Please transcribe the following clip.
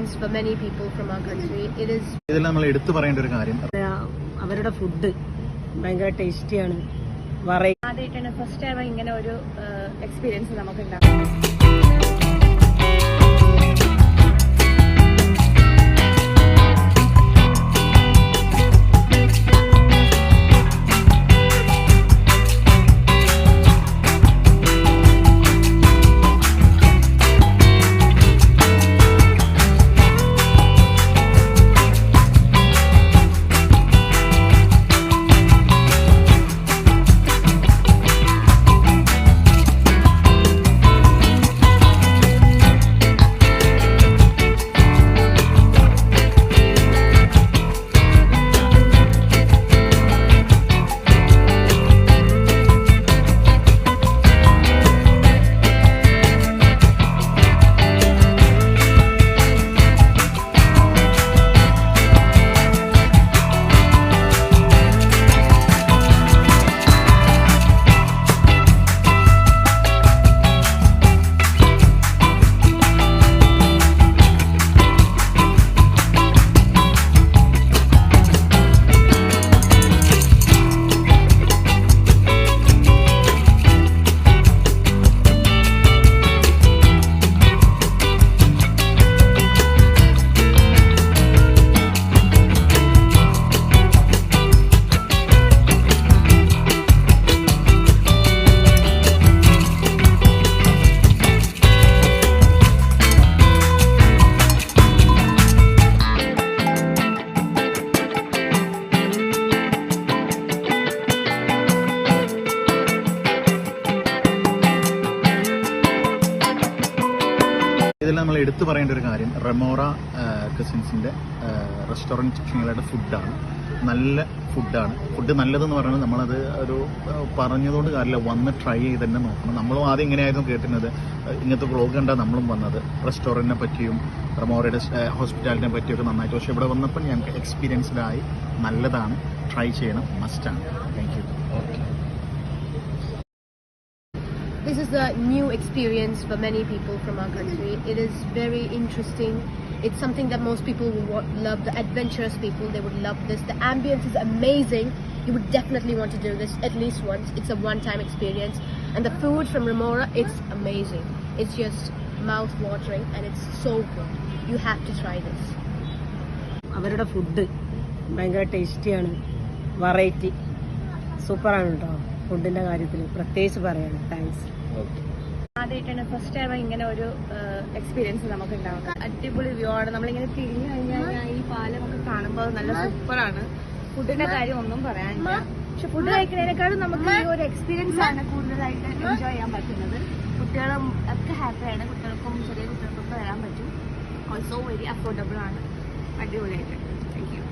experience for many people from our country. It is. ഇതെല്ലാം നമ്മൾ എടുത്തു പറയേണ്ട ഒരു കാര്യം. അവരുടെ ഫുഡ് ഭയങ്കര ടേസ്റ്റിയാണ്. ആദ്യമായിട്ടാണ് ഫസ്റ്റ് ടൈം ഇങ്ങനെ ഒരു എക്സ്പീരിയൻസ് നമുക്ക് ഉണ്ടാകും. ഇതെല്ലാം നമ്മൾ എടുത്തു പറയേണ്ട ഒരു കാര്യം, റെമോറ കസിൻസിൻ്റെ റെസ്റ്റോറൻറ്റ് ചിപ്സുകളുടെ ഫുഡാണ്. നല്ല ഫുഡാണ്. ഫുഡ് നല്ലതെന്ന് പറയുന്നത് നമ്മളത് ഒരു പറഞ്ഞതുകൊണ്ട് കാര്യമില്ല, വന്ന് ട്രൈ ചെയ്ത് തന്നെ നോക്കണം. നമ്മളും ആദ്യം ഇങ്ങനെയായിരുന്നു കേട്ടിരുന്നത്. ഇങ്ങനത്തെ വ്ളോഗ് കണ്ടാൽ നമ്മളും വന്നത് റെസ്റ്റോറൻറ്റിനെ പറ്റിയും റെമോറയുടെ ഹോസ്പിറ്റാലിറ്റിനെ പറ്റിയൊക്കെ നന്നായിട്ട്. പക്ഷേ ഇവിടെ വന്നപ്പോൾ ഞങ്ങൾക്ക് എക്സ്പീരിയൻസ്ഡായി. നല്ലതാണ്, ട്രൈ ചെയ്യണം, മസ്റ്റാണ്. Thank you. Okay. This is a new experience for many people from our country. It is very interesting. It's something that most people would love. The adventurous people, they would love this. The ambience is amazing. You would definitely want to do this at least once. It's a one-time experience. And the food from Remora, it's amazing. It's just mouth-watering and it's so good. You have to try this. അവരുടെ food ഭയങ്കര ടേസ്റ്റിയാണ്. Variety സൂപ്പറാണ് കേട്ടോ. ഫുഡിന്റെ കാര്യത്തിൽ പ്രത്യേകിച്ച് പറയാണ്. Thanks. ആദ്യമായിട്ടാണ് ഫസ്റ്റ് ടൈം ഇങ്ങനെ ഒരു എക്സ്പീരിയൻസ് നമുക്ക് ഉണ്ടാവുന്നത്. അടിപൊളി വ്യൂ ആണ്. നമ്മളിങ്ങനെ തിരിഞ്ഞു കഴിഞ്ഞാൽ ഈ പാലമൊക്കെ കാണുമ്പോൾ നല്ല സൂപ്പറാണ്. ഫുഡിന്റെ കാര്യം ഒന്നും പറയാനില്ല. പക്ഷെ ഫുഡ് കഴിക്കുന്നതിനേക്കാളും നമുക്ക് ഈ ഒരു എക്സ്പീരിയൻസ് ആണ് കൂടുതലായിട്ട് എൻജോയ് ചെയ്യാൻ പറ്റുന്നത്. കുട്ടികളും ഒക്കെ ഹാപ്പിയാണ്. കുട്ടികൾക്കും ചെറിയ കുട്ടികൾക്കൊക്കെ വരാൻ പറ്റും. ഓൾസോ വെരി അഫോർഡബിൾ ആണ്. അടിപൊളിയായിട്ട്. Thank you.